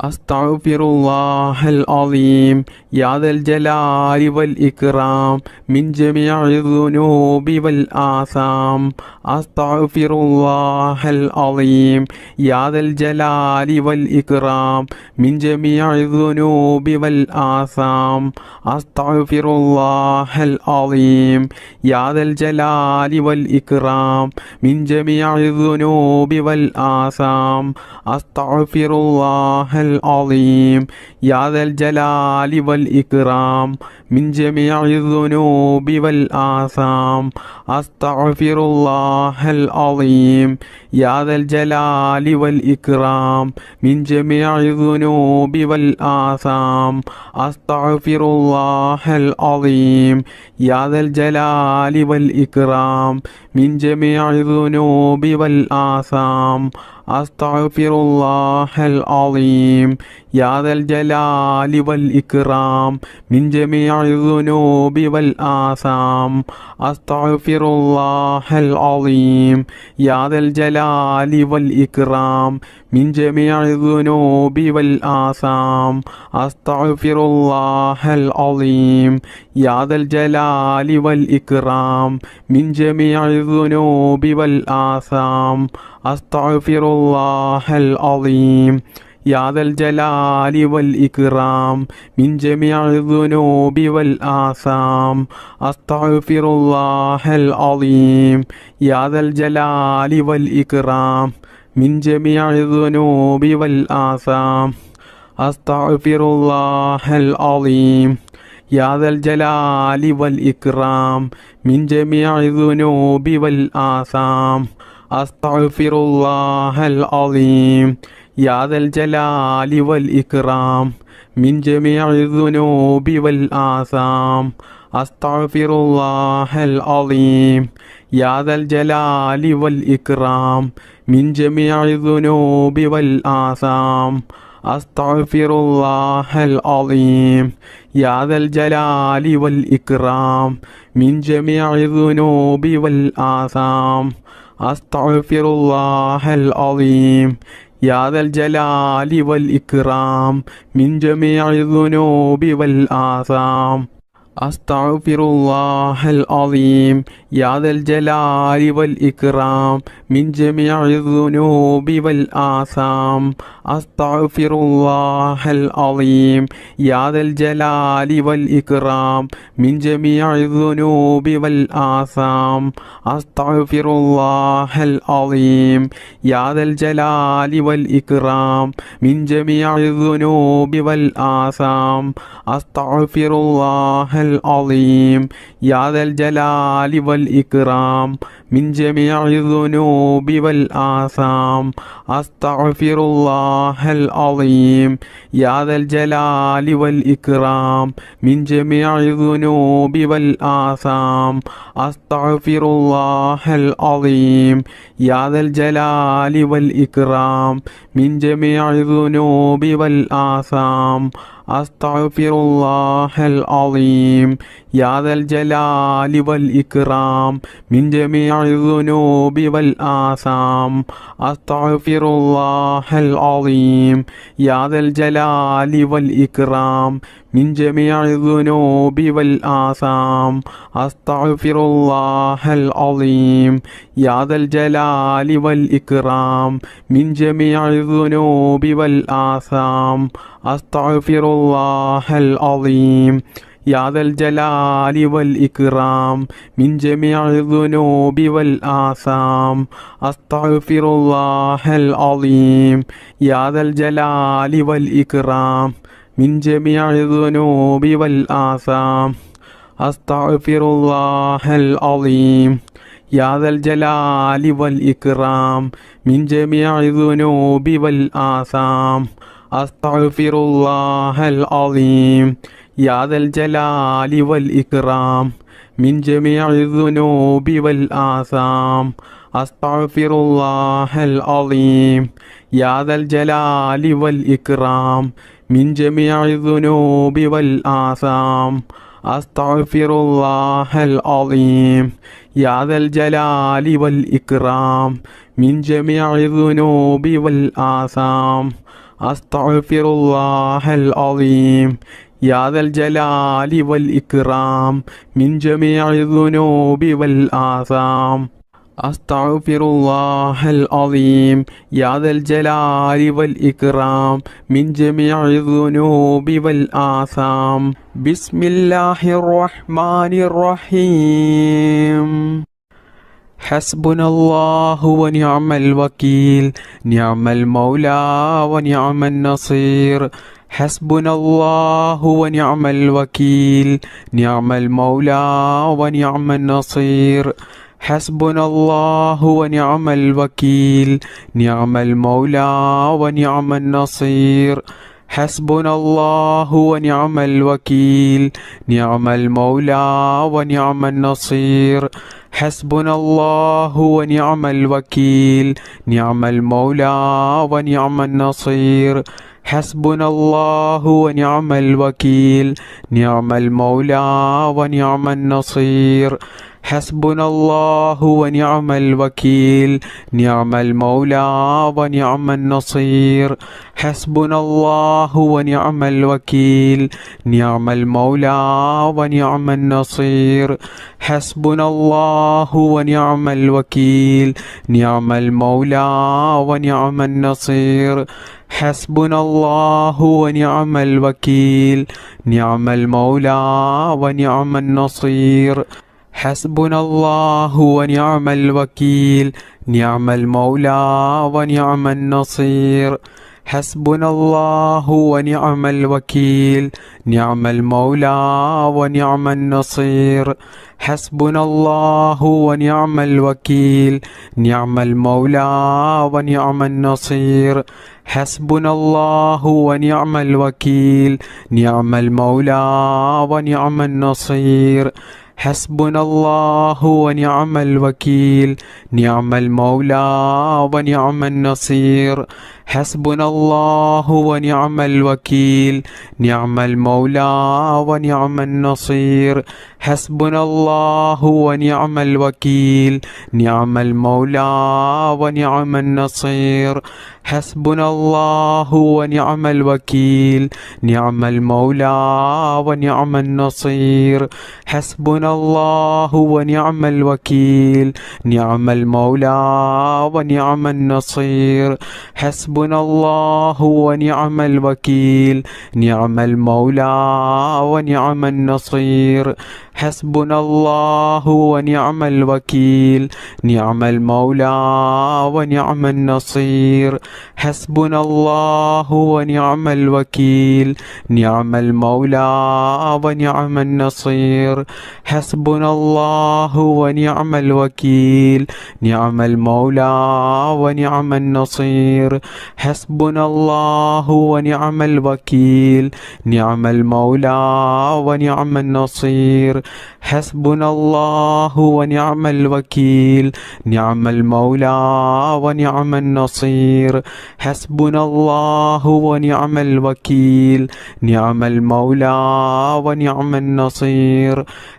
أستغفر الله العظيم يا ذا الجلال والإكرام من جميع الذنوب والآثام أستغفر الله العظيم يا ذا الجلال والإكرام من جميع الذنوب والآثام أستغفر الله العظيم يا ذا الجلال والإكرام من جميع الذنوب والآثام أستغفر الله العظيم يا ذا الجلال والإكرام من جميع الذنوب والآثام أستغفر الله العظيم يا ذا الجلال والإكرام من جميع الذنوب والآثام أستغفر الله العظيم يا ذا الجلال والإكرام من جميع الذنوب والآثام أستغفر الله العظيم يا ذا الجلال والإكرام من جميع الذنوب والآثام أستغفر الله العظيم يا ذا الجلال والإكرام من جميع الذنوب والآثام أستغفر الله العظيم يا ذا الجلال والإكرام من جميع الذنوب والآثام أستغفر الله العظيم يا ذا الجلال والإكرام من جميع الذنوب والآثام أستغفر الله العظيم يا ذا الجلال والإكرام من جميع الذنوب والآثام أستغفر الله العظيم يا ذا الجلال والإكرام من جميع الذنوب والآثام أستغفر الله العظيم يا ذا الجلال والإكرام من جميع الذنوب والآثام أستغفر الله العظيم يا ذا الجلال والإكرام من جميع الذنوب والآثام أستغفر الله العظيم يا ذا الجلال والإكرام من جميع الذنوب والآثام أستغفر الله العظيم يا ذا الجلال والإكرام من جميع الذنوب والآثام أستغفر الله العظيم يا ذا الجلال والإكرام من جميع الذنوب والآثام أستغفر الله العظيم يا ذا الجلال والإكرام من جميع الذنوب والآثام أستغفر الله العظيم يا ذا الجلال والإكرام من جميع الذنوب والآثام أستغفر الله العظيم يا ذا الجلال والإكرام من جميع الذنوب والآثام أستغفر الله العظيم يا ذا الجلال والإكرام من جميع الذنوب والآثام أستغفر الله العظيم يا ذا الجلال والإكرام من جميع الذنوب والآثام أستغفر الله العظيم يا ذا الجلال والإكرام من جميع الذنوب والآثام أستغفر الله العظيم يا ذا الجلال والإكرام من جميع الذنوب والآثام أستغفر الله العظيم يا ذا الجلال والإكرام من جميع الذنوب والآثام أستغفر الله العظيم يا ذا الجلال والإكرام من جميع الذنوب والآثام أستغفر الله العظيم يا ذا الجلال والإكرام من جميع الذنوب والآثام أستغفر الله العظيم يا ذا الجلال والإكرام من جميع الذنوب والآثام أستغفر الله العظيم يا ذا الجلال والإكرام من جميع الذنوب والآثام أستغفر الله العظيم يا ذا الجلال والإكرام من جميع الذنوب والآثام أستغفر الله العظيم يا ذا الجلال والإكرام من جميع الذنوب والآثام أستغفر الله العظيم يا ذا الجلال والإكرام من جميع الذنوب والآثام أستغفر الله العظيم يا ذا الجلال والإكرام من جميع الذنوب والآثام بسم الله الرحمن الرحيم حسبنا الله ونعم الوكيل نعم المولى ونعم النصير حسبنا الله ونعم الوكيل نعم المولى ونعم النصير حسبنا الله ونعم الوكيل نعم المولى ونعم النصير حسبنا الله ونعم الوكيل نعم المولى ونعم النصير حسبنا الله ونعم الوكيل نعم المولى ونعم النصير حسبنا الله ونعم الوكيل نعم المولى ونعم النصير حسبنا الله ونعم الوكيل نعم المولى ونعم النصير حسبنا الله ونعم الوكيل نعم المولى ونعم النصير حسبنا الله ونعم الوكيل نعم المولى ونعم النصير حسبنا الله ونعم الوكيل نعم المولى ونعم النصير حسبنا الله ونعم الوكيل نعم المولى ونعم النصير حسبنا الله ونعم الوكيل نعم المولى ونعم النصير حسبنا الله ونعم الوكيل نعم المولى ونعم النصير حسبنا الله ونعم الوكيل نعم المولى ونعم النصير حسبنا الله ونعم الوكيل نعم المولى ونعم النصير حسبنا الله ونعم الوكيل نعم المولى ونعم النصير حسبنا الله ونعم الوكيل نعم المولى ونعم النصير حسبنا الله ونعم الوكيل نعم المولى ونعم النصير حسبنا الله ونعم الوكيل نعم المولى ونعم النصير حسبنا الله ونعم الوكيل نعم المولى ونعم النصير حسبنا الله ونعم الوكيل نعم المولى ونعم النصير حسبنا الله ونعم الوكيل نعم المولى ونعم النصير حسبنا الله ونعم الوكيل نعم المولى ونعم النصير حسبنا الله ونعم الوكيل نعم المولى ونعم النصير حسبنا الله ونعم الوكيل نعم المولى ونعم النصير حسبنا الله ونعم الوكيل نعم المولى ونعم النصير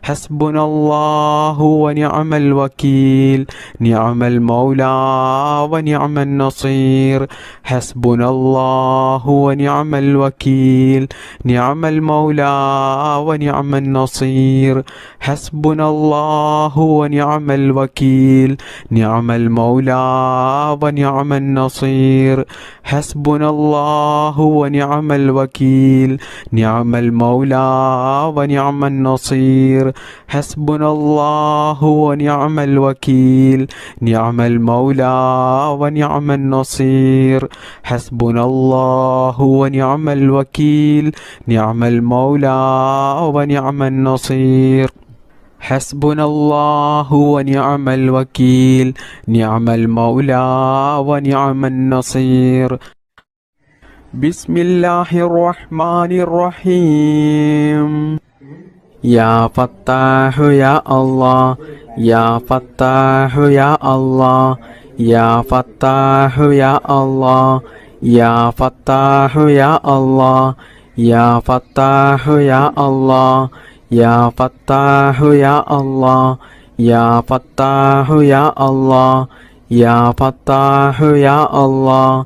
حسبنا الله ونعم الوكيل نعم المولى ونعم النصير حسبنا الله ونعم الوكيل نعم المولى ونعم النصير حسبنا الله ونعم الوكيل نعم المولى ونعم النصير حسبنا الله ونعم الوكيل نعم المولى ونعم النصير حسبنا الله ونعم الوكيل نعم المولى ونعم النصير حسبنا الله ونعم الوكيل نعم المولى ونعم النصير حسبنا الله ونعم الوكيل نعم المولى ونعم النصير بسم الله الرحمن الرحيم يا فتاح يا الله يا فتاح يا الله يا فتاح يا الله يا فتاح يا الله يا فتاح يا الله يا فتاح يا الله يا فتاح يا الله يا فتاح يا الله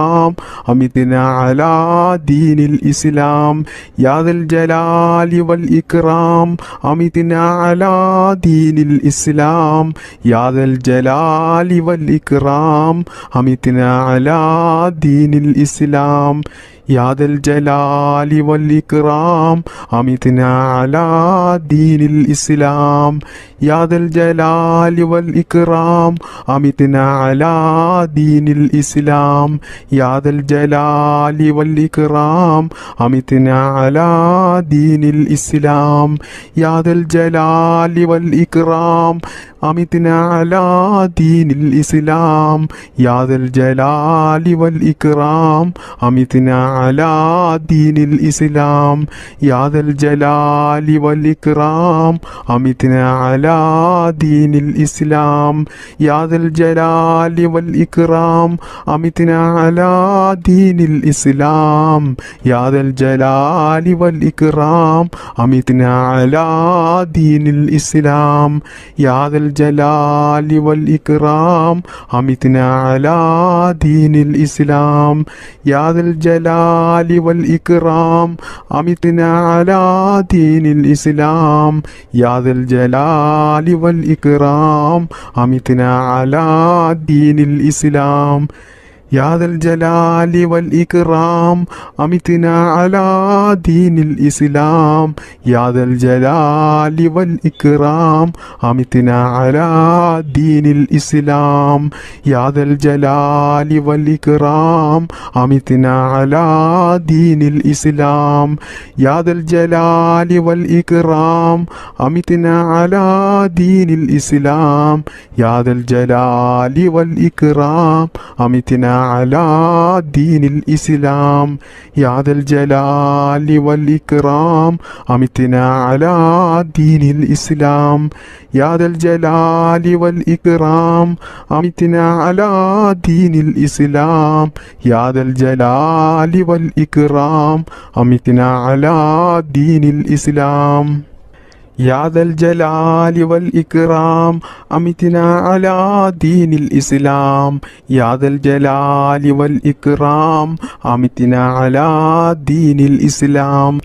الإسلام أمتنا على دين الإسلام يا ذا الجلال والإكرام أمتنا على دين الإسلام يا ذا الجلال والإكرام أمتنا على دين الإسلام يا ذا الجلال والإكرام أمتنا على دين الإسلام يا ذا الجلال والإكرام أمتنا على دين الإسلام يا ذا الجلال والإكرام أمتنا على دين الإسلام يا ذا الجلال والإكرام أمتنا على دين الإسلام يا ذا الجلال والإكرام أمتنا على دين الإسلام يا ذا الجلال والإكرام أمتنا على دين الإسلام يا ذا الجلال والإكرام أمتنا على دين الإسلام يا ذا الجلال والإكرام أمتنا على دين الإسلام يا ذا الجلال والإكرام أمتنا على دين الإسلام يا ذا الجلال والإكرام أمتنا على دين الإسلام يا ذا الجلال والإكرام أمتنا على دين الإسلام يا ذا الجلال والإكرام أمتنا على دين الإسلام يا ذا الجلال والإكرام أمتنا على دين الإسلام يا ذا الجلال والإكرام أمتنا على دين الإسلام يا ذا الجلال والإكرام أمتنا على دين الإسلام يا ذا الجلال والإكرام أمتنا على دين الإسلام يا ذا الجلال والإكرام أمتنا على دين الإسلام يا ذا الجلال والإكرام أمتنا على دين الإسلام يا ذا الجلال والإكرام أمتنا على دين الإسلام يا ذا الجلال والإكرام أمتنا على دين الإسلام يا ذا الجلال والإكرام أمتنا على دين الإسلام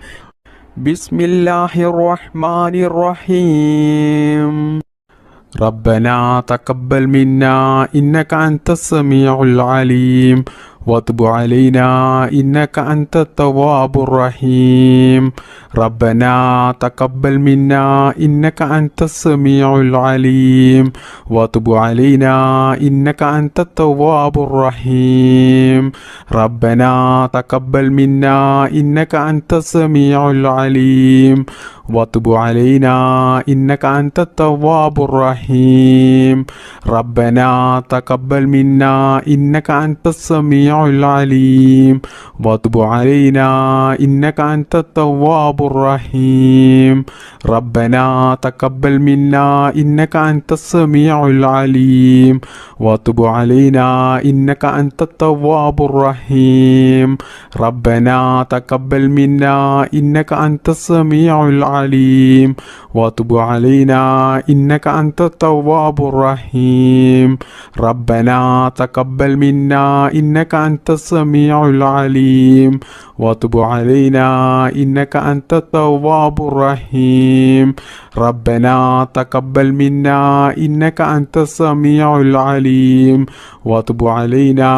بسم الله الرحمن الرحيم ربنا تقبل منا إنك أنت السميع العليم وتب علينا إنك أنت التواب الرحيم ربنا تقبل منا إنك أنت السميع العليم وتب علينا إنك أنت التواب الرحيم ربنا تقبل منا إنك أنت السميع العليم وتب علينا إنك أنت التواب الرحيم ربنا تقبل منا إنك أنت السميع العليم وتب علينا إنك أنت التواب الرحيم ربنا تقبل منا إنك أنت السميع العليم وتب علينا إنك أنت التواب الرحيم ربنا تقبل منا إنك أنت السميع العليم وتب علينا إنك أنت التواب الرحيم ربنا تقبل منا إنك أنت السميع العليم وتب علينا إنك أنت التواب الرحيم ربنا تقبل منا إنك أنت السميع العليم وتب علينا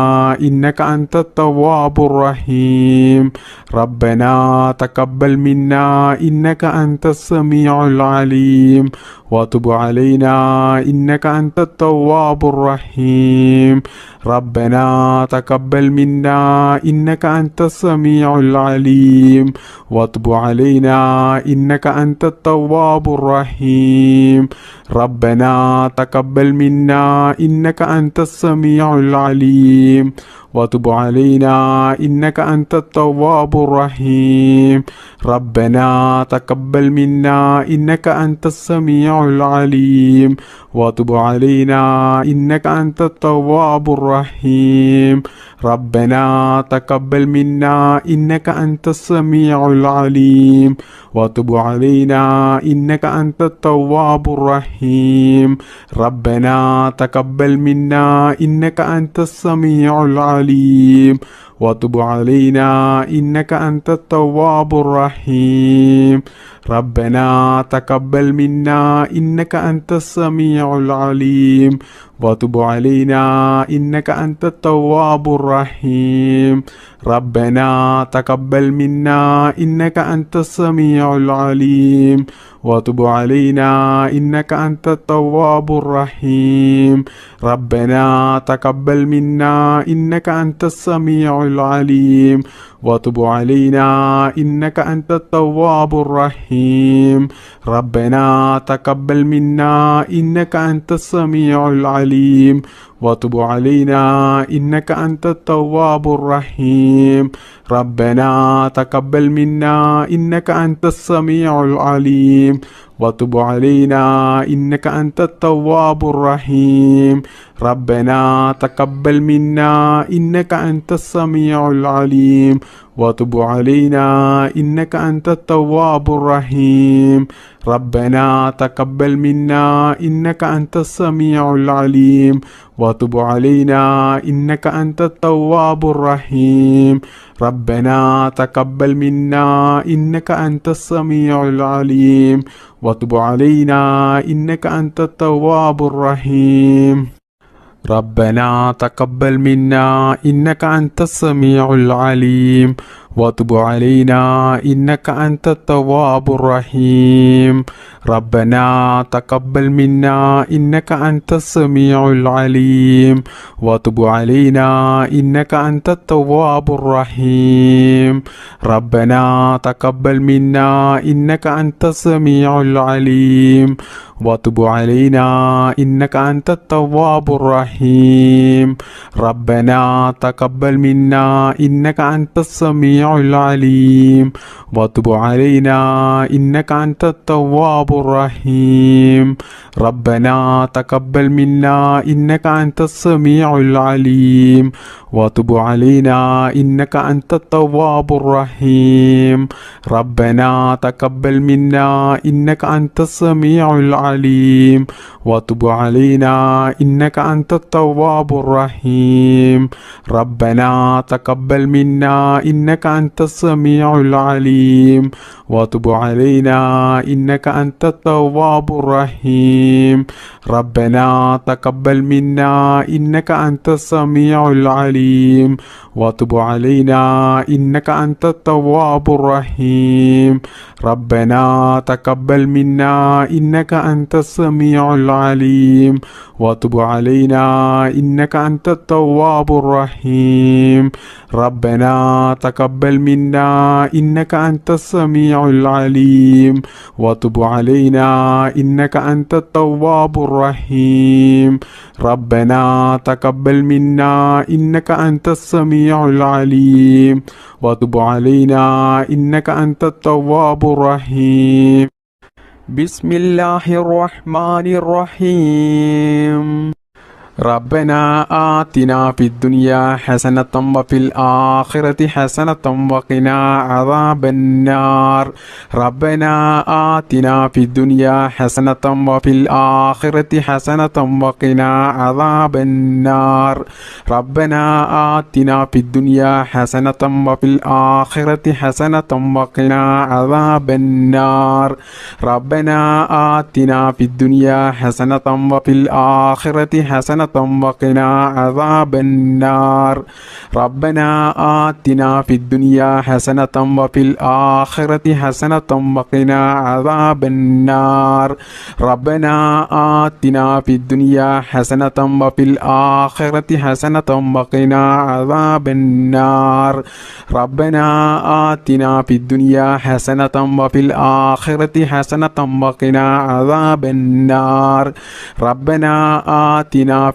إنك أنت التواب الرحيم ربنا تقبل منا إنك أنت السميع العليم وتب علينا إنك أنت التواب الرحيم ربنا تقبل منا إنك أنت السميع العليم وتب علينا إنك أنت التواب الرحيم ربنا تقبل منا إنك أنت السميع العليم وتب علينا إنك أنت التواب الرحيم ربنا تقبل منا إنك أنت السميع العليم وتب علينا إنك أنت التواب الرحيم ربنا تقبل منا إنك أنت السميع العليم وتب علينا إنك أنت التواب الرحيم ربنا تقبل منا إنك أنت السميع العليم وتب علينا إنك أنت التواب الرحيم ربنا تقبل منا إنك أنت السميع العليم وتب علينا إنك أنت التواب الرحيم ربنا تقبل منا إنك أنت السميع العليم وتب علينا إنك أنت التواب الرحيم ربنا تقبل منا إنك أنت السميع العليم وتب علينا إنك أنت التواب الرحيم ربنا تقبل منا إنك أنت السميع العليم وتب علينا إنك أنت التواب الرحيم ربنا تقبل منا إنك أنت السميع العليم وتب علينا إنك أنت التواب الرحيم ربنا تقبل منا إنك أنت السميع العليم وتب علينا إنك أنت التواب الرحيم ربنا تقبل منا إنك أنت السميع العليم وتب علينا إنك أنت التواب الرحيم ربنا تقبل منا إنك أنت السميع العليم وتب علينا إنك أنت التواب الرحيم ربنا تقبل منا إنك أنت السميع العليم وتب علينا إنك أنت التواب الرحيم ربنا تقبل منا إنك أنت السميع العليم وتب علينا إنك أنت التواب الرحيم ربنا تقبل منا إنك أنت السميع العليم وتب علينا إنك أنت التواب الرحيم ربنا تقبل منا إنك أنت السميع العليم وتب علينا إنك أنت التواب الرحيم ربنا تقبل منا إنك أنت السميع العليم وتب علينا إنك أنت التواب الرحيم ربنا تقبل منا إنك أنت السميع العليم وتب علينا إنك أنت التواب الرحيم ربنا تقبل منا إنك أنت السميع العليم وتب علينا إنك أنت التواب الرحيم ربنا تقبل منا إنك أنت السميع العليم وتب علينا إنك أنت التواب الرحيم ربنا تقبل منا إنك أنت السميع العليم وتب علينا إنك أنت التواب الرحيم ربنا تقبل منا إنك أنت السميع العليم وتب علينا إنك أنت التواب الرحيم ربنا تقبل منا إنك أنت السميع العليم وتب علينا إنك أنت التواب الرحيم بسم الله الرحمن الرحيم ربنا آتنا في الدنيا حسنة وفي الآخرة حسنة وقنا عذاب النار ربنا آتنا في الدنيا حسنة وفي الآخرة حسنة وقنا عذاب النار ربنا آتنا في الدنيا حسنة وفي الآخرة حسنة وقنا عذاب النار ربنا آتنا في الدنيا حسنة وفي الآخرة حسنة وقنا عذاب النار ربنا آتنا في الدنيا حسنة وفي الآخرة حسنة وقنا عذاب النار ربنا آتنا في الدنيا حسنة وفي الآخرة حسنة وقنا عذاب النار ربنا آتنا في الدنيا حسنة وفي الآخرة حسنة وقنا عذاب النار ربنا آتنا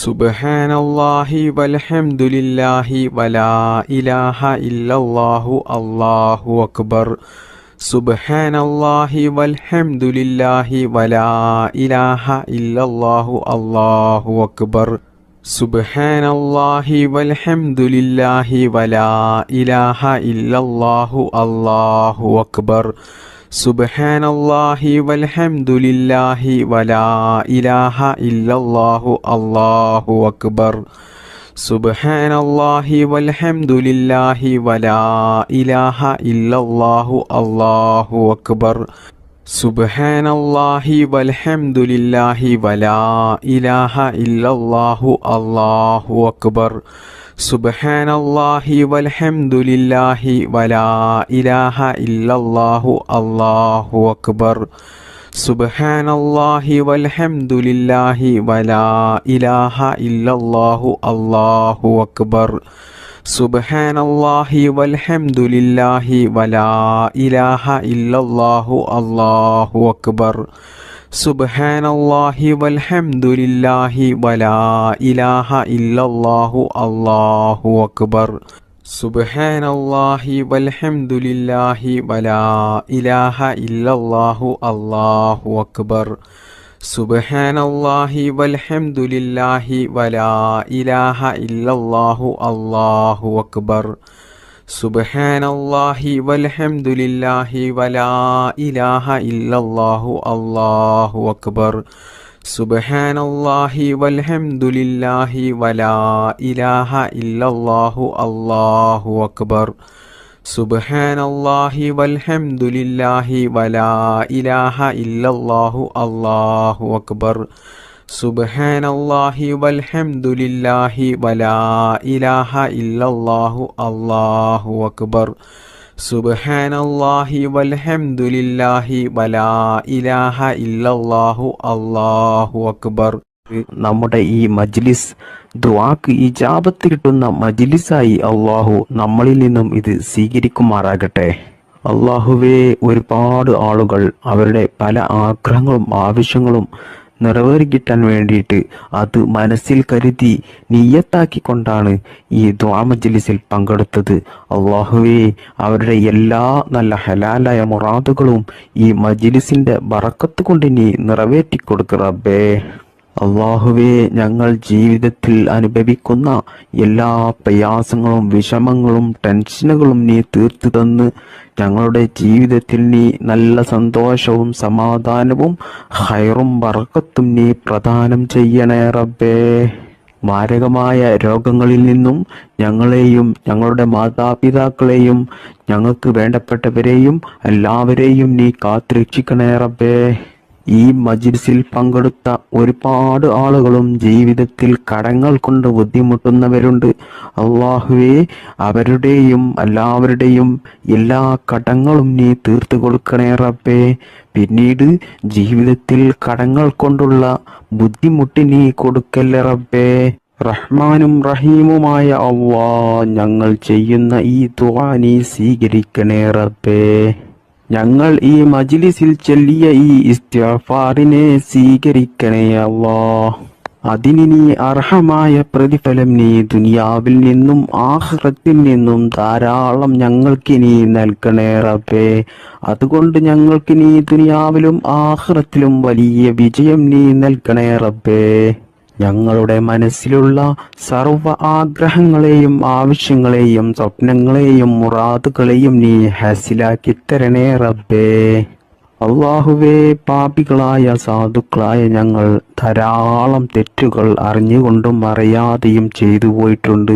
സുബ്ഹാനല്ലാഹി വൽഹംദുലില്ലാഹി വലാ ഇലാഹ ഇല്ലല്ലാഹു അല്ലാഹു അക്ബർ. സുബ്ഹാനല്ലാഹി വൽഹംദുലില്ലാഹി വലാ ഇലാഹ ഇല്ലല്ലാഹു അല്ലാഹു അക്ബർ. സുബ്ഹാനല്ലാഹി വൽഹംദുലില്ലാഹി വലാ ഇലാഹ ഇല്ലല്ലാഹു അല്ലാഹു അക്ബർ. സുബ്ഹാനല്ലാഹി വൽഹംദുലില്ലാഹി വലാ ഇലാഹ ഇല്ലല്ലാഹു അല്ലാഹു അക്ബർ. സുബ്ഹാനല്ലാഹി വൽഹംദുലില്ലാഹി വലാ ഇലാഹ ഇല്ലല്ലാഹു അല്ലാഹു അക്ബർ. സുബ്ഹാനല്ലാഹി വൽഹംദുലില്ലാഹി വലാ ഇലാഹ ഇല്ലല്ലാഹു അല്ലാഹു അക്ബർ. സുബ്ഹാനല്ലാഹി വൽഹംദുലില്ലാഹി വലാ ഇലാഹ ഇല്ലല്ലാഹു അല്ലാഹു അക്ബർ. സുബ്ഹാനല്ലാഹി വൽഹംദുലില്ലാഹി വലാ ഇലാഹ ഇല്ലല്ലാഹു അല്ലാഹു അക്ബർ. സുബ്ഹാനല്ലാഹി വൽഹംദുലില്ലാഹി വലാ ഇലാഹ ഇല്ലല്ലാഹു അല്ലാഹു അക്ബർ. സുബ്ഹാനല്ലാഹി വൽഹംദുലില്ലാഹി വലാ ഇലാഹ ഇല്ലല്ലാഹു അല്ലാഹു അക്ബർ. സുബ്ഹാനല്ലാഹി വൽഹംദുലില്ലാഹി വലാ ഇലാഹ ഇല്ലല്ലാഹു അല്ലാഹു അക്ബർ. സുബ്ഹാനല്ലാഹി വൽഹംദുലില്ലാഹി വലാ ഇലാഹ ഇല്ലല്ലാഹു അല്ലാഹു അക്ബർ. സുബ്ഹാനല്ലാഹി വൽഹംദുലില്ലാഹി വലാ ഇലാഹ ഇല്ലല്ലാഹു അല്ലാഹു അക്ബർ. സുബ്ഹാനല്ലാഹി വൽഹംദുലില്ലാഹി വലാ ഇലാഹ ഇല്ലല്ലാഹു അല്ലാഹു അക്ബർ. സുബ്ഹാനല്ലാഹി വൽഹംദുലില്ലാഹി വലാ ഇലാഹ ഇല്ലല്ലാഹു അല്ലാഹു അക്ബർ. സുബ്ഹാനല്ലാഹി വൽഹംദുലില്ലാഹി വലാ ഇലാഹ ഇല്ലല്ലാഹു അല്ലാഹു അക്ബർ. സുബ്ഹാനല്ലാഹി വൽഹംദുലില്ലാഹി വലാ ഇലാഹ ഇല്ലല്ലാഹു അല്ലാഹു അക്ബർ. നമ്മുടെ ഈ മജ്ലിസ് ദുആക്ക് ഇജാബത്ത് കിട്ടുന്ന മജ്ലിസായി അള്ളാഹു നമ്മളിൽ നിന്നും ഇത് സ്വീകരിക്കുമാറാകട്ടെ. അള്ളാഹുവേ, ഒരുപാട് ആളുകൾ അവരുടെ പല ആഗ്രഹങ്ങളും ആവശ്യങ്ങളും നിറവേറിക്കിട്ടാൻ വേണ്ടിയിട്ട് അത് മനസ്സിൽ കരുതി നിയ്യത്താക്കിക്കൊണ്ടാണ് ഈ ദുആ മജ്ലിസിൽ പങ്കെടുത്തത്. അള്ളാഹുവേ, അവരുടെ എല്ലാ നല്ല ഹലാലായ മുറാദുകളും ഈ മജ്ലിസിന്റെ ബറക്കത്ത് കൊണ്ട് നീ നിറവേറ്റിക്കൊടുക്ക് റബ്ബേ. അള്ളാഹുവേ, ഞങ്ങൾ ജീവിതത്തിൽ അനുഭവിക്കുന്ന എല്ലാ പ്രയാസങ്ങളും വിഷമങ്ങളും ടെൻഷനുകളും നീ തീർത്തു തന്ന് ഞങ്ങളുടെ ജീവിതത്തിൽ നീ നല്ല സന്തോഷവും സമാധാനവും ഹൈറും ബറക്കത്തും നീ പ്രദാനം ചെയ്യണേ റബ്ബേ. മാരകമായ രോഗങ്ങളിൽ നിന്നും ഞങ്ങളെയും ഞങ്ങളുടെ മാതാപിതാക്കളെയും ഞങ്ങൾക്ക് വേണ്ടപ്പെട്ടവരെയും എല്ലാവരെയും നീ കാത്തുരക്ഷിക്കണേ റബ്ബേ. ഈ മജ്ലിസിൽ പങ്കെടുത്ത ഒരുപാട് ആളുകളും ജീവിതത്തിൽ കടങ്ങൾ കൊണ്ട് ബുദ്ധിമുട്ടുന്നവരുണ്ട്. അള്ളാഹുവേ, അവരുടെയും എല്ലാവരുടെയും എല്ലാ കടങ്ങളും നീ തീർത്തു കൊടുക്കണേ റബ്ബേ. പിന്നീട് ജീവിതത്തിൽ കടങ്ങൾ കൊണ്ടുള്ള ബുദ്ധിമുട്ട് നീ കൊടുക്കല്ലേ റബ്ബേ. റഹ്മാനും റഹീമുമായ അല്ലാഹ്, ഞങ്ങൾ ചെയ്യുന്ന ഈ ദുആ നീ സ്വീകരിക്കണേ റബ്ബേ. ഞങ്ങൾ ഈ മജ്ലിസിൽ ചൊല്ലിയ ഈ ഇസ്തിഗ്ഫാറിനെ സ്വീകരിക്കണേ അല്ലാഹ്. അതിന് നീ അർഹമായ പ്രതിഫലം നീ ദുനിയാവിൽ നിന്നും ആഖിറത്തിൽ നിന്നും ധാരാളം ഞങ്ങൾക്ക് നീ നൽകണേ റബ്ബേ. അതുകൊണ്ട് ഞങ്ങൾക്ക് നീ ദുനിയാവിലും ആഖിറത്തിലും വലിയ വിജയം നീ നൽകണേ റബ്ബേ. ഞങ്ങളുടെ മനസ്സിലുള്ള സർവ്വ ആഗ്രഹങ്ങളെയും ആവശ്യങ്ങളെയും സ്വപ്നങ്ങളെയും മുറാദുകളെയും നീ ഹാസിലാക്കി തരണേ റബ്ബേ. അള്ളാഹുവേ, പാപികളായ സാധുക്കളായ ഞങ്ങൾ ധാരാളം തെറ്റുകൾ അറിഞ്ഞുകൊണ്ടും അറിയാതെയും ചെയ്തു പോയിട്ടുണ്ട്.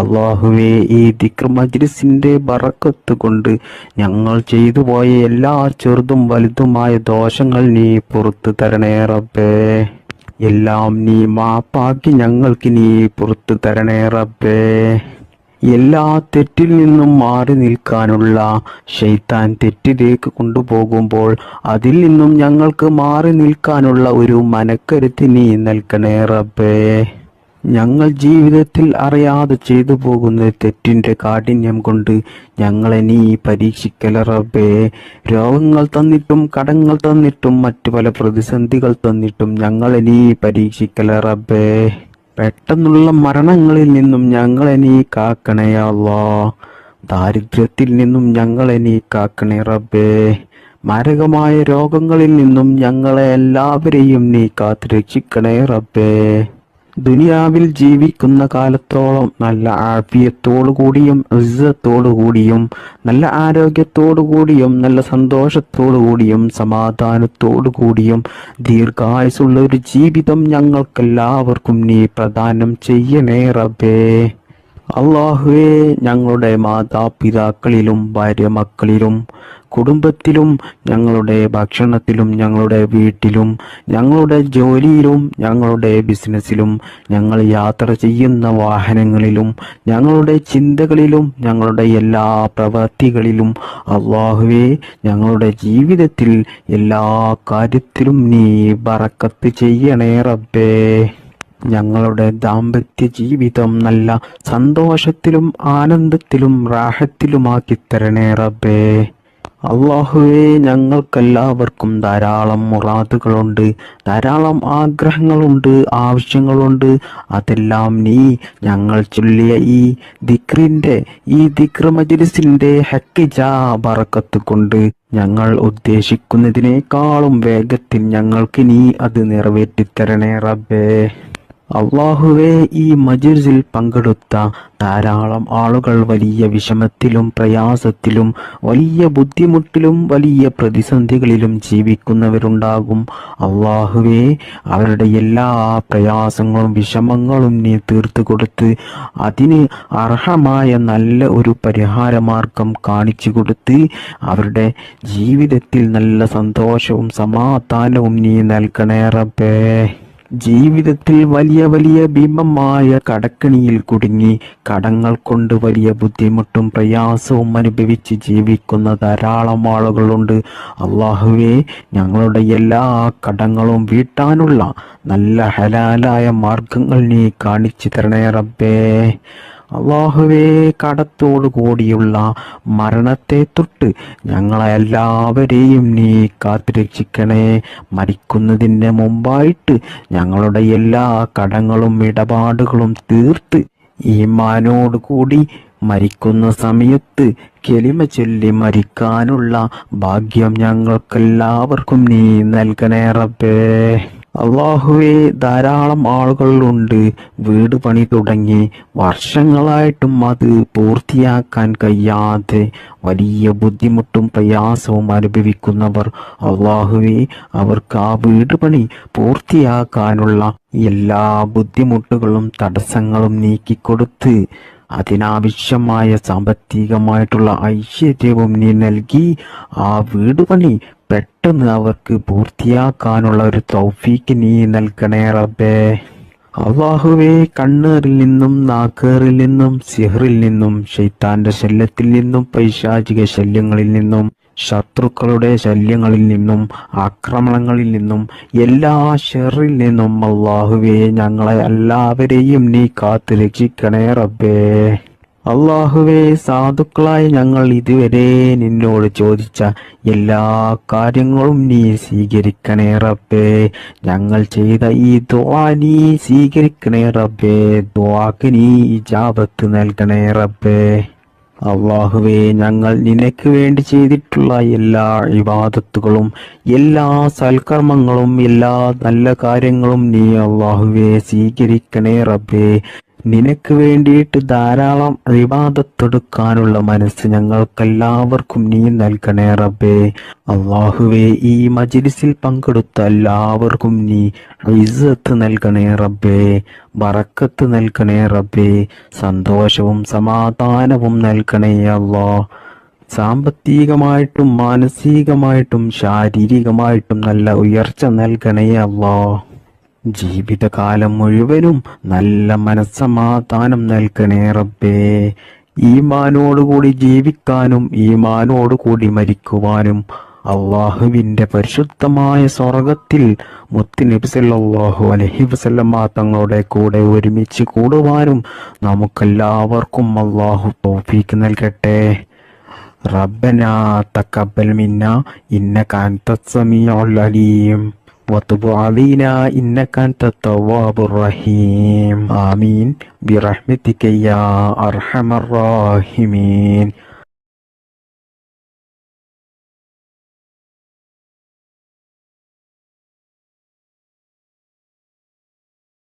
അള്ളാഹുവേ, ഈ ദിക്ർ മജ്ലിസിന്റെ ബറക്കത്ത് കൊണ്ട് ഞങ്ങൾ ചെയ്തു പോയ എല്ലാ ചെറുതും വലുതുമായ ദോഷങ്ങൾ നീ പുറത്തു തരണേ റബ്ബേ. എല്ലാം നീ മാപ്പാക്കി ഞങ്ങൾക്ക് നീ പുറത്തു തരണേ റബ്ബേ. എല്ലാ തെറ്റിൽ നിന്നും മാറി നിൽക്കാനുള്ള ശൈത്താൻ തെറ്റിലേക്ക് കൊണ്ടുപോകുമ്പോൾ അതിൽ നിന്നും ഞങ്ങൾക്ക് മാറി നിൽക്കാനുള്ള ഒരു മനക്കരുത്ത് നീ നൽകണേ റബ്ബേ. ഞങ്ങൾ ജീവിതത്തിൽ അറിയാതെ ചെയ്തു പോകുന്ന തെറ്റിന്റെ കാഠിന്യം കൊണ്ട് ഞങ്ങളെ നീ പരീക്ഷിക്കല റബ്ബേ. രോഗങ്ങൾ തന്നിട്ടും കടങ്ങൾ തന്നിട്ടും മറ്റു പല പ്രതിസന്ധികൾ തന്നിട്ടും ഞങ്ങളെ നീ പരീക്ഷിക്കല റബ്ബേ. പെട്ടെന്നുള്ള മരണങ്ങളിൽ നിന്നും ഞങ്ങളെ നീ കാക്കണേ അല്ലാ. ദാരിദ്ര്യത്തിൽ നിന്നും ഞങ്ങളെ നീ കാക്കണേ റബ്ബേ. മാരകമായ രോഗങ്ങളിൽ നിന്നും ഞങ്ങളെ എല്ലാവരെയും നീ കാത്തു രക്ഷിക്കണേ റബ്ബേ. ദുനിയാവിൽ ജീവിക്കുന്ന കാലത്തോളം നല്ല ആഫിയത്തോടു കൂടിയും ഇസ്സത്തോടു കൂടിയും നല്ല ആരോഗ്യത്തോടു കൂടിയും നല്ല സന്തോഷത്തോടു കൂടിയും സമാധാനത്തോടു കൂടിയും ദീർഘായുസുള്ള ഒരു ജീവിതം ഞങ്ങൾക്കെല്ലാവർക്കും നീ പ്രദാനം ചെയ്യണേ റബ്ബേ. അള്ളാഹുവേ, ഞങ്ങളുടെ മാതാപിതാക്കളിലും ഭാര്യ മക്കളിലും കുടുംബത്തിലും ഞങ്ങളുടെ ഭക്ഷണത്തിലും ഞങ്ങളുടെ വീട്ടിലും ഞങ്ങളുടെ ജോലിയിലും ഞങ്ങളുടെ ബിസിനസ്സിലും ഞങ്ങൾ യാത്ര ചെയ്യുന്ന വാഹനങ്ങളിലും ഞങ്ങളുടെ ചിന്തകളിലും ഞങ്ങളുടെ എല്ലാ പ്രവൃത്തികളിലും അല്ലാഹുവേ, ഞങ്ങളുടെ ജീവിതത്തിൽ എല്ലാ കാര്യത്തിലും നീ ബറക്കത്ത് ചെയ്യണേ റബ്ബേ. ഞങ്ങളുടെ ദാമ്പത്യ ജീവിതം നല്ല സന്തോഷത്തിലും ആനന്ദത്തിലും റാഹത്തിലുമാക്കി തരണേ റബ്ബേ. അല്ലാഹുവേ, ഞങ്ങൾക്കെല്ലാവർക്കും ധാരാളം മുറാദുകളുണ്ട്, ധാരാളം ആഗ്രഹങ്ങളുണ്ട്, ആവശ്യങ്ങളുണ്ട്. അതെല്ലാം നീ ഞങ്ങൾ ചൊല്ലിയ ഈ ദിക്ർ മജ്‌ലിസിന്റെ ഹക്കിജാ ബറക്കത്ത് കൊണ്ട് ഞങ്ങൾ ഉദ്ദേശിക്കുന്നതിനേക്കാളും വേഗത്തിൽ ഞങ്ങൾക്ക് നീ അത് നിറവേറ്റിത്തരണേ റബ്ബേ. അള്ളാഹുവേ, ഈ മജ്‌ലിസിൽ പങ്കെടുത്ത ധാരാളം ആളുകൾ വലിയ വിഷമത്തിലും പ്രയാസത്തിലും വലിയ ബുദ്ധിമുട്ടിലും വലിയ പ്രതിസന്ധികളിലും ജീവിക്കുന്നവരുണ്ടാകും. അള്ളാഹുവേ, അവരുടെ എല്ലാ പ്രയാസങ്ങളും വിഷമങ്ങളും നീ തീർത്തു കൊടുത്ത് അതിന് അർഹമായ നല്ല ഒരു പരിഹാരമാർഗം കാണിച്ചു കൊടുത്ത് അവരുടെ ജീവിതത്തിൽ നല്ല സന്തോഷവും സമാധാനവും നീ നൽകണേ റബ്ബേ. ജീവിതത്തിൽ വലിയ വലിയ ഭീമമായ കടക്കണിയിൽ കുടുങ്ങി കടങ്ങൾ കൊണ്ട് വലിയ ബുദ്ധിമുട്ടും പ്രയാസവും അനുഭവിച്ച് ജീവിക്കുന്ന ധാരാളം ആളുകളുണ്ട്. അള്ളാഹുവേ, ഞങ്ങളുടെ എല്ലാ കടങ്ങളും വീട്ടാനുള്ള നല്ല ഹലാലായ മാർഗങ്ങൾ നീ കാണിച്ചു തരണേ റബ്ബേ. അള്ളാഹുവേ, കടത്തോടു കൂടിയുള്ള മരണത്തെ തൊട്ട് ഞങ്ങളെ എല്ലാവരെയും നീ കാത്തുരക്ഷിക്കണേ. മരിക്കുന്നതിന് മുമ്പായിട്ട് ഞങ്ങളുടെ എല്ലാ കടങ്ങളും ഇടപാടുകളും തീർത്ത് ഈമാനോട് കൂടി മരിക്കുന്ന സമയത്ത് കലിമ ചൊല്ലി മരിക്കാനുള്ള ഭാഗ്യം ഞങ്ങൾക്കെല്ലാവർക്കും നീ നൽകണേ റബ്ബേ. അള്ളാഹുവേ, ധാരാളം ആളുകളുണ്ട് വീട് പണി തുടങ്ങി വർഷങ്ങളായിട്ടും അത് പൂർത്തിയാക്കാൻ കഴിയാതെ വലിയ ബുദ്ധിമുട്ടും പ്രയാസവും അനുഭവിക്കുന്നവർ. അള്ളാഹുവേ, അവർക്ക് ആ വീട് പണി പൂർത്തിയാക്കാനുള്ള എല്ലാ ബുദ്ധിമുട്ടുകളും തടസ്സങ്ങളും നീക്കിക്കൊടുത്ത് അതിനാവശ്യമായ സാമ്പത്തികമായിട്ടുള്ള ഐശ്വര്യവും നീ നൽകി ആ വീട് പണി പെട്ടെന്ന് അവർക്ക് പൂർത്തിയാക്കാനുള്ള ഒരു തൗഫീക്ക് നീ നൽകണേ റബ്ബേ. അല്ലാഹുവേ, കണ്ണേറിൽ നിന്നും നാക്കേറിൽ നിന്നും സിഹറിൽ നിന്നും ശൈത്താന്റെ ശല്യത്തിൽ നിന്നും പൈശാചിക ശല്യങ്ങളിൽ നിന്നും ശത്രുക്കളുടെ ശല്യങ്ങളിൽ നിന്നും ആക്രമണങ്ങളിൽ നിന്നും എല്ലാ ഷെറിൽ നിന്നും അല്ലാഹുവേ, ഞങ്ങളെ എല്ലാവരെയും നീ കാത്തു രക്ഷിക്കണേ റബ്ബേ. അള്ളാഹുവേ, സാധുക്കളായ ഞങ്ങൾ ഇതുവരെ നിന്നോട് ചോദിച്ച എല്ലാ കാര്യങ്ങളും നീ സ്വീകരിക്കണേ റബ്ബേ. ഞങ്ങൾ ചെയ്ത ഈ ദുആ നീ സ്വീകരിക്കണേ റബ്ബേ. ദുആക്ക് നീ ഇജാബത്ത് നൽകണേ റബ്ബേ. അള്ളാഹുവേ, ഞങ്ങൾ നിനക്ക് വേണ്ടി ചെയ്തിട്ടുള്ള എല്ലാ ഇബാദത്തുകളും എല്ലാ സൽക്കർമ്മങ്ങളും എല്ലാ നല്ല കാര്യങ്ങളും നീ അള്ളാഹുവേ സ്വീകരിക്കണേ റബ്ബേ. നിനക്ക് വേണ്ടിയിട്ട് ധാരാളം ഇബാദത്തെടുക്കാനുള്ള മനസ്സ് ഞങ്ങൾക്കെല്ലാവർക്കും നീ നൽകണേ റബ്ബേ. അള്ളാഹുവേ, ഈ മജ്‌ലിസിൽ പങ്കെടുത്ത എല്ലാവർക്കും നീ ഇസ്സത്ത് നൽകണേ റബ്ബേ, ബറക്കത്ത് നൽകണേ റബ്ബേ, സന്തോഷവും സമാധാനവും നൽകണേ അല്ലാഹ്. സാമ്പത്തികമായിട്ടും മാനസികമായിട്ടും ശാരീരികമായിട്ടും നല്ല ഉയർച്ച നൽകണേ അല്ലാഹ്. ജീവിതകാലം മുഴുവനും നല്ല മനസ്സമാധാനം നൽകണേ റബ്ബേ. ഈമാനോടുകൂടി ജീവിക്കാനും ഈമാനോടുകൂടി മരിക്കുവാനും അള്ളാഹുവിന്റെ പരിശുദ്ധമായ സ്വർഗത്തിൽ മുത്തുനബി സല്ലല്ലാഹു അലൈഹി വസല്ലമ തങ്ങളുടെ കൂടെ ഒരുമിച്ച് കൂടുവാനും നമുക്കെല്ലാവർക്കും അള്ളാഹു തൗഫീക്ക് നൽകട്ടെ. റബ്ബനാ തഖബ്ബൽ മിന്നാ ഇന്നക അൻതസ് സമീഉൽ അലീം وتب علينا إنك أنت التواب الرحيم آمين برحمتك يا أرحم الراحمين